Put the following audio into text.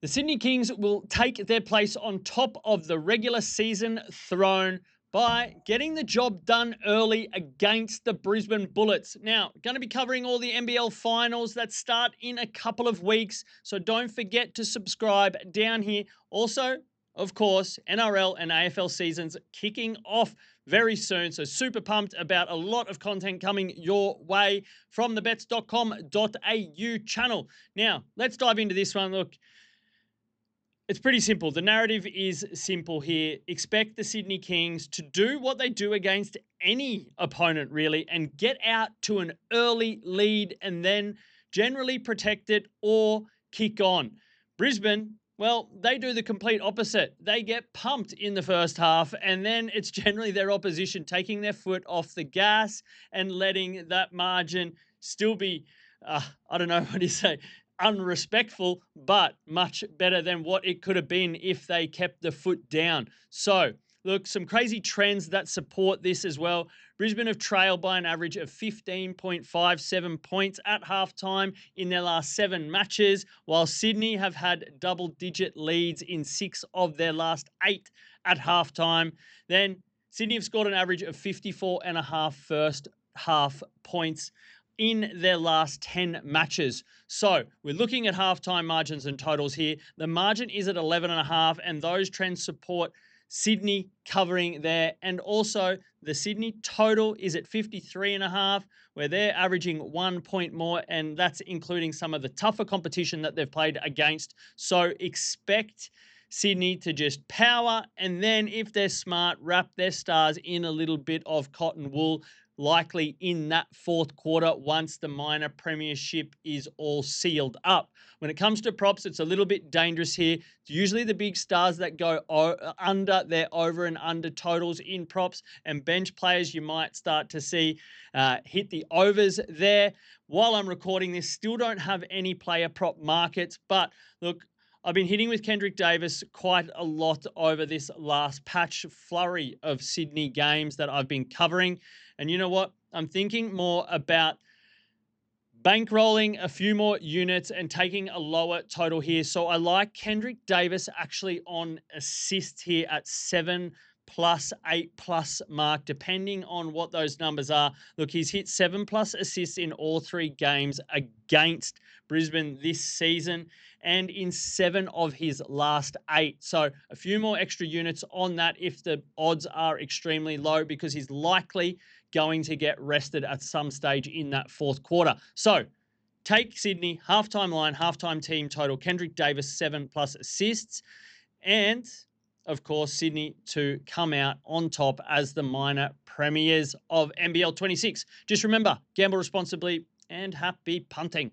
The Sydney Kings will take their place on top of the regular season throne by getting the job done early against the Brisbane Bullets. Now, going to be covering all the NBL finals that start in a couple of weeks, so don't forget to subscribe down here. Also, of course, NRL and AFL seasons kicking off very soon, so super pumped about a lot of content coming your way from the bets.com.au channel. Now, let's dive into this one. Look, it's pretty simple. The narrative is simple here. Expect the Sydney Kings to do what they do against any opponent, really, and get out to an early lead and then generally protect it or kick on. Brisbane, well, they do the complete opposite. They get pumped in the first half, and then it's generally their opposition taking their foot off the gas and letting that margin still be, I don't know what you say, unrespectful, but much better than what it could have been if they kept the foot down. So, look, some crazy trends that support this as well. Brisbane have trailed by an average of 15.57 points at halftime in their last 7 matches, while Sydney have had double-digit leads in 6 of their last 8 at halftime. Then Sydney have scored an average of 54.5 first half points in their last 10 matches. So we're looking at halftime margins and totals here. The margin is at 11.5, and those trends support Sydney covering there. And also the Sydney total is at 53.5, where they're averaging 1 point more, and that's including some of the tougher competition that they've played against. So expect Sydney to just power, and then if they're smart, wrap their stars in a little bit of cotton wool, likely in that fourth quarter once the minor premiership is all sealed up. When it comes to props, it's a little bit dangerous here. It's usually the big stars that go under their over and under totals in props, and bench players you might start to see hit the overs there. While I'm recording this, still don't have any player prop markets, but look, I've been hitting with Kendrick Davis quite a lot over this last patch flurry of Sydney games that I've been covering. And you know what? I'm thinking more about bankrolling a few more units and taking a lower total here. So I like Kendrick Davis actually on assists here at 7+ 8+ mark, depending on what those numbers are. Look, he's hit 7+ assists in all 3 games against Brisbane this season and in 7 of his last 8. So a few more extra units on that if the odds are extremely low, because he's likely going to get rested at some stage in that fourth quarter. So take Sydney, halftime line, halftime team total, Kendrick Davis, 7+ assists, and of course, Sydney to come out on top as the minor premiers of NBL 26. Just remember, gamble responsibly and happy punting.